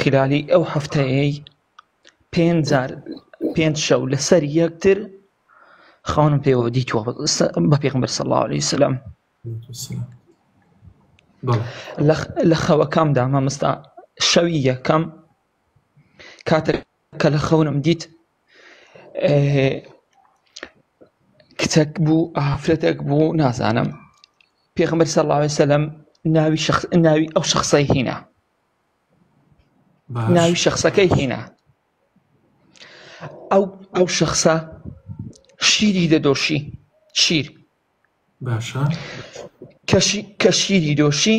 خلالی ئەو هەفتەیەی 5 شەو لەسەر یەکتر خاونم پێوە دیتووە بە پێغەمبەر صلی الله علیه وسلم لە خەوەکەمدا مامۆستا شەوی یەکەم کاتێک کە لە خەونم دیت کچەک بوو ئافرەتێک بوو نازانم پێغەمبەر صلی الله علیه وسلم ناوی ئەو شەخسەی هێنا ناوی شەخسەکەی هێنا ئەو شەخسە شیری دەدۆشی شیر باشە کە شیری دۆشی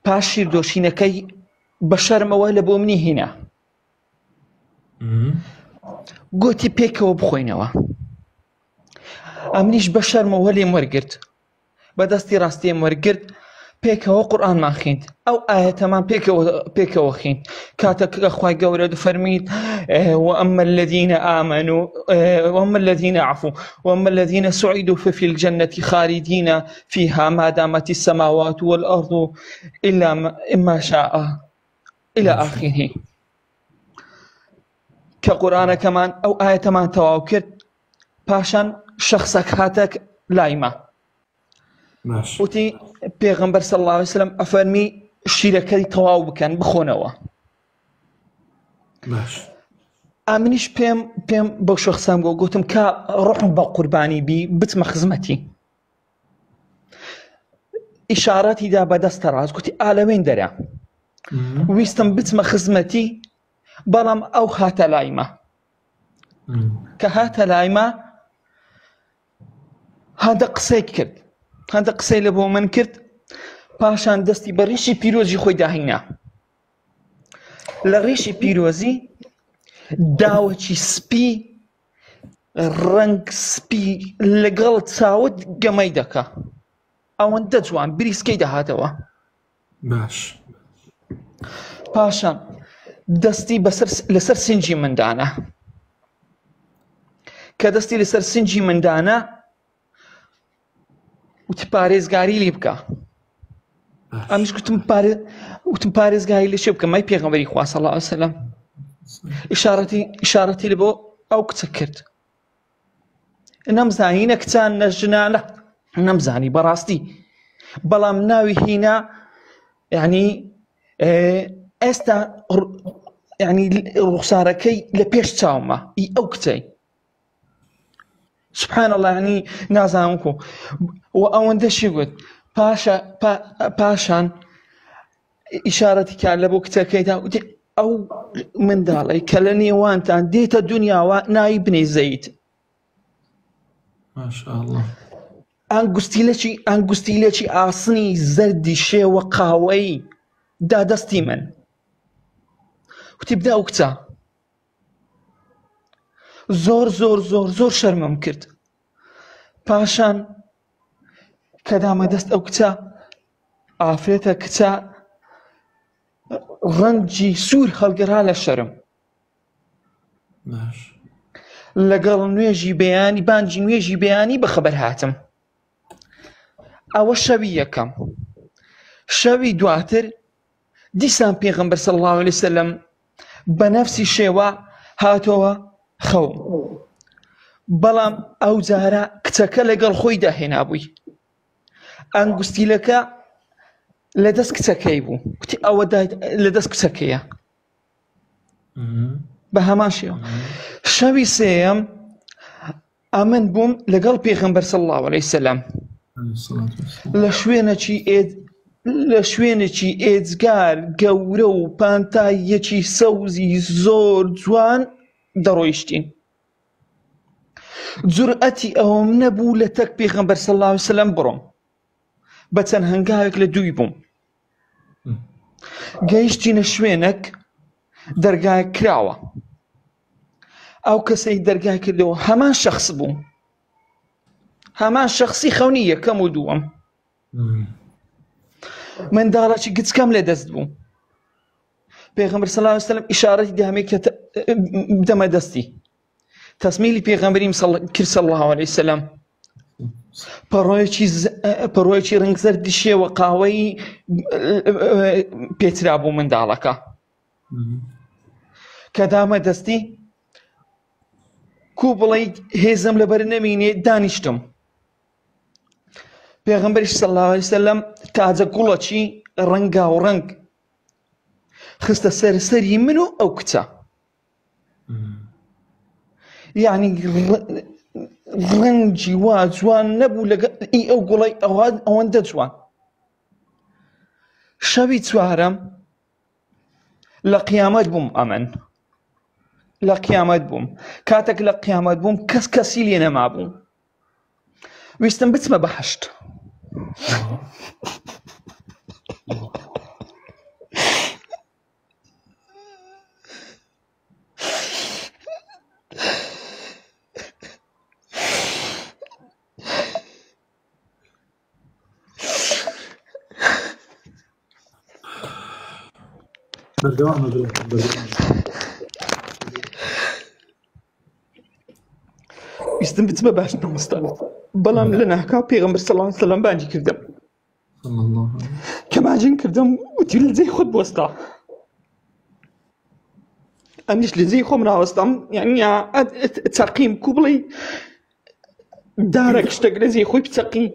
پاش شیر دۆشینەکەی بە شەرمەوە لە بۆ منی هێنا گوتی پێکەوە بخۆینەوە ئەمنیش بە شەرمەوە لێم وەرگرت بەدەستی ڕاستیم وەرگرت پێکەوە قورئانمان خوێند ئەو ئاەتەمان پێکەوە خوێند کاتێک کە خوای گەورە دەفەرمید وأما الذين آمنوا وأما الذين عفوا وأما الذين سعدوا ففي الجنة خالدين فيها ما دامت السماوات والأرض إلا ما شاء إلى آخره كقرآن كمان أو آية كمان تواو پاشان شخصك هاتك لايما وتي پیغمبر صلى الله عليه وسلم أفرمي شیرەکەی تەواو بکەن بخۆنەوە ئامنیش پێم بەو شەخسام گوتم کە ڕۆحم بە قوربانی بی بچمە خزمەتی ئیشارەتی دا بەدەستە ڕاست گوتی ئالەوێن دەرە ویستم بچمە خزمەتی بەڵام ئەو هاتە لایمە کە هاتە لایمە هەندە قسەی کرد هەندە قسەی لە بۆ من کرد پاشان دەستی بە ڕیشی پیرۆزی خۆی داهینا لە ڕیشی پیرۆزی داوەکی سپی ڕەنگ سپی لەگەڵ چاوت گەمەی دەکا ئەوەندە جوان بریسکەی دەهاتەوە باش پاشان دەستی لەسەر سنجی مندانە کە دەستی لەسەر سنجی مندانە وتی پارێزگاری لێ بکە ئەمیش وتم پارێزگاری لێ چێ بکەم مای پێغەمبەری خوا صلی الله علیه وسلم ئیشارەتی لە بۆ ئەو کچە کرد نەمزانی نە کچان نە ژنانە نەمزانی بەڕاستی بەڵام ناوی هینا یعنی ئێستا یعنی ڕوخسارەکەی لە پێش چاومە ئەو کچەی سبحان الله يعني نازانكو وأوندە شی گوت پاشان ئیشارەتی کار لە بۆ کچەکەیدا وتی ئەو منداڵی کە لە نێوانتان دێتە دنیاوە ناوی بنێ زەید ماشاءالله ئەنگوستیلێکی ئاسنی زەردی شێوە قاوەی دادەستی من وتی بدە ئەو کچە زۆر شەرمم کرد پاشان کە دامە دەست ئەو کچە ئافرێتە کچە ڕەنگی سوور هەڵگەڕا لە شەرم لەگەڵ نوێژی بەیانی بانگی نوێژی بەیانی بەخەبەر هاتم ئەوە شەوی یەکەم شەوی دواتر دیسان پێغەمبەر صلی الله علیه وسلم بە نەفسی شێوە هاتەوە خەوم بەڵام ئەو جارە کچەکە لەگەڵ خۆی داهێنابووی ئەنگوستیلەکە لە دەست کچەکەی بوو وتی ئەوە لە دەست کچەکەیە بە هەمان شێوە شەوی سێیەم ئەمن بووم لەگەڵ پێغەمبەر صلی الله علیه وسلم لە شوێنێکی ئێجگار گەورە و پانتاییەکی سەوزی زۆر جوان دەڕۆیشتین جورئەتی ئەوم نەبوو لە تەک پێغەمبەر صلی الله علیه وسلم بڕۆم بە چەند هەنگاوێک لە دووی بووم گەیشتینە شوێنێک دەرگای کراوە ئەو کەسەی دەرگای کردەوە هەمان شەخص بوو هەمان شەخصی خەونی یەکەم و دووەم منداڵێکی گچکەم لە دەست بوو پێغەمبەر صلی الله علیه وسلم ئیشارەتی دامێ کە بدەمە دەستی تەسمیلی پێغەمبەریم کرد صلی الله علیه وسلم پەڕۆیەکی ڕەنگ زەردی شێوە قاوەی پێچرا بوو منداڵەکە کە دامە دەستی کو بڵێ هێزم لەبەر نەمینێ دانیشتم پێغەمبەریش صلی الله علیه وسلم تاجە گوڵەکی ڕەنگاوڕەنگ خستە سەری من و ئەو کچە یعنی ڕەنگی وا جوان نەبوو لەگەڵ ئەو گوڵەی ئەوەندە جوان شەوی چوارەم لە قیامەت بووم ئەمن لە قیامەت بووم کاتێک لە قیامەت بووم کەسی لێ نەمابوو ویستم بچمە بەهەشت بەردەوام ویستم بچمە بەهەشت مامۆستا بەڵام لە ناکاو پێغەمبەر صلی الله علیه وسلم بانگی کردم کە بانگیم کردم وتی لە جێی خۆت بوەستە ئەمیش لە جێی خۆم ڕاوەستەم یعنی چەقیم کو بڵێ دارێک شتێک لە جێی خۆی بچەقی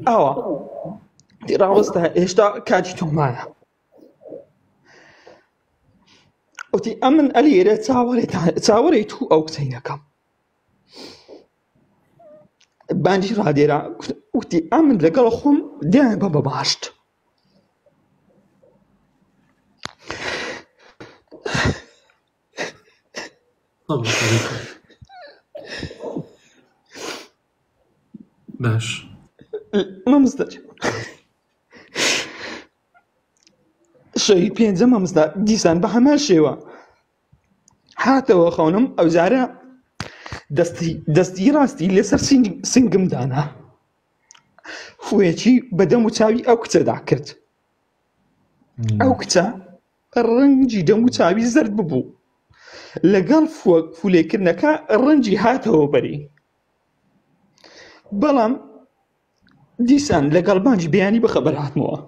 ئاوە ڕاوەستە هێشتا کاتی تۆ مایە وتی ئەمن ئەلێرە چاوەڕێت و ئەو کچەی نەکەم بانجی ڕادێرا وتی ئەمن لەگەڵ خۆم دیان بە بەهەشت باش مامۆستا شەوی پێنجەم مامۆستا دیسان بە هەمان شێوە هاتەوە خەونم ئەو جارە دەستی ڕاستی لەسەر سنگم دانا فوێکی بەدەم و چاوی ئەو کچەدا کرد ئەو کچە ڕەنگی دەم و چاوی زەرد ببوو لەگەڵ فولێکردنەکە ڕەنگی هاتەوە بەری بەڵام دیسان لەگەڵ بانجی بەیانی بەخەبەر هاتمەوە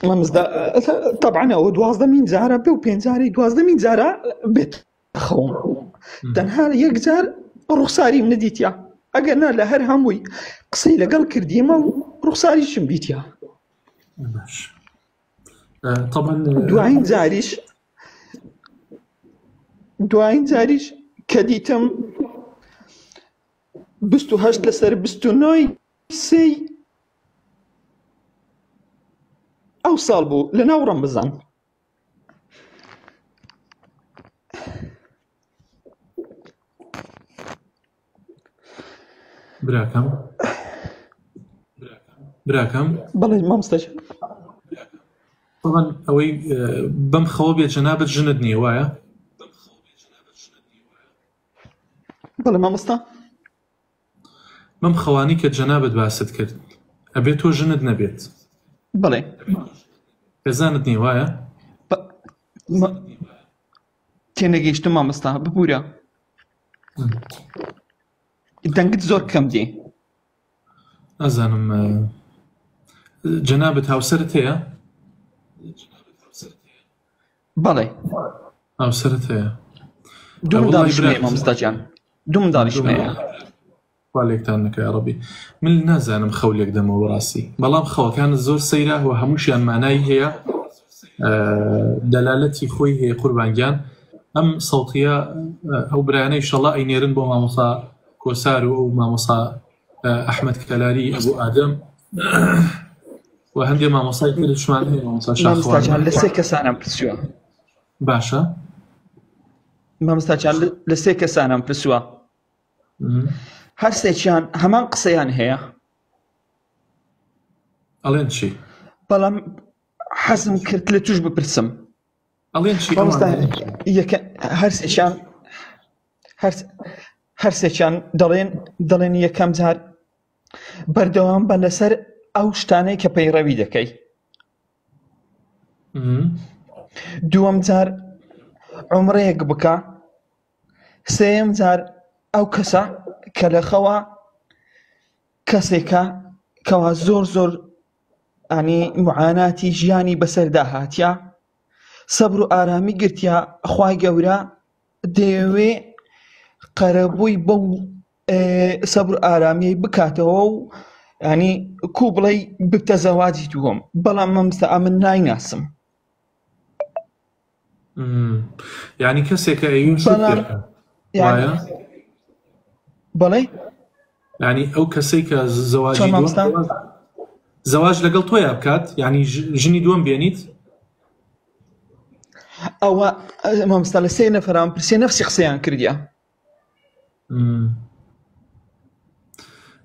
مامۆستا طبعا ئەوە 12مین جارە بێ و 5 جارەی 12مین جارە بێت خەوم تەنها یەک جار ڕوخساریم نەدیتیا ئەگەر نا لە هەر هەمووی قسەی لەگەڵ کردیمە و ڕوخساریشم بیتیا باش طبعا دوایین جاریش کە دیتم 28 لەسەر 29 سێی ئەو ساڵ بوو لە ناو ڕەمەزان براکەم بەڵێ مامۆستاش طبعا ئەوەی بەم خەوە بێ جەنابەت ژنت نییە وایە بەڵێ مامۆستا بەم خەوانی کە جەنابەت باست کرد ئەبێت تۆ ژنت نەبێت بەڵێ پێزانت نییە وایە تێنەگەیشتم مامۆستا ببوورە دەنگت زۆر کەم دێ ئەزانم جەنابەت هاوسەرت هەیە بەڵێ هاوسەرت هەیە دوو منداڵیشمەیە مامۆستا گیان دوو منداڵیشمەیە وا لێکتان نەکە عەرەبی من نازانم خەولێک دەمەوە ڕاستی بەڵام خەوەکانت زۆر سەیرە و هەمووشیان مانای هەیە دەلالەتی خۆی هەیە قوربانگیان ئەم سەوتیە ئەو برایانە ئینشەڵڵا ئەینێرن بۆ مامۆستا کۆسار و ئەو مامۆستا ئەحمەد کەلاری ئەبوو ئادەم و هەندێک مامۆستای ترشمان هەیە مامۆستا شاخوان لە سێ کەسانم پرسیوە باشە مامۆستا لە سێ کەسانم پرسیوە هەر سێکیان هەمان قسەیان هەیە ئەڵێن چی بەڵام حەزم کرد لە توش بپرسم ئەڵێن چی هەر سێکیان دەڵێن یەکەم جار بەردەوام بە لەسەر ئەو شتانەی کە پەیڕەوی دەکەی دووەم جار عومرەیەک بکە سێیەم جار ئەو کەسە کە لە خەوە کەسێکە کەوا زۆر ئەنی معاناتی ژیانی بەسەردا هاتیە، سەبر و ئارامی گرتیا، خوای گەورە دەیەوێ قەرەبووی بەو سەبر و ئارامیەی بکاتەوە و ینی کوو بڵێ بکتە زەواجی دووەم، بەڵام مەمستە ئەمن نایناسم. یعنی کەسێکە ئەوین بەڵێ ینی ئەو کەسەی کە زەواج لەگەڵ تۆیە بکات، ینی ژنی دووەم بێنیت. ئەوە مەمستا لە سێ نەفەران پرسێ نەفسی قسەیان کردیا.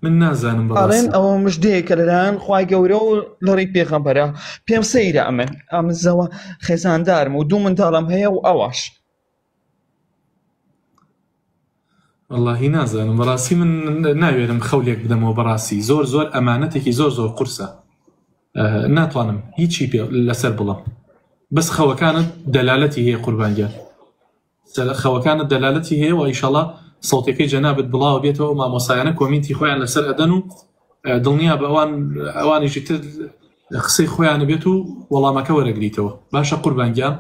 من نازانم بەڵێن ئەوە مژدەیەکە لەلایەن خوای گەورە و لەڕێی پێغەمبەرە. پێم سەیرە ئەمە زەوە خێزاندارم و دوو منداڵم هەیە و ئەوەش. واللهی نازانم بەڕاستی من ناوێرم خەولێک بدەمەوە، بەڕاستی زۆر ئەمانەتێکی زۆر قورسە، ناتوانم هیچی لەسەر بڵم. بەس خەوەکانت دەلالەتی هەیە قوربانگیان، خەوەکانت دەلالەتی هەیە و ئیشەڵا سەڵتەکەی جەنابەت بڵاو بێتەوە، مامۆسایانە کۆمینتی خۆیان لەسەر ئەدەن و دڵنیا بە ئەوانیشی تر قسەی خۆیانە بێت و وەڵامەکە وەرەگریتەوە. باشە قوربانگیان.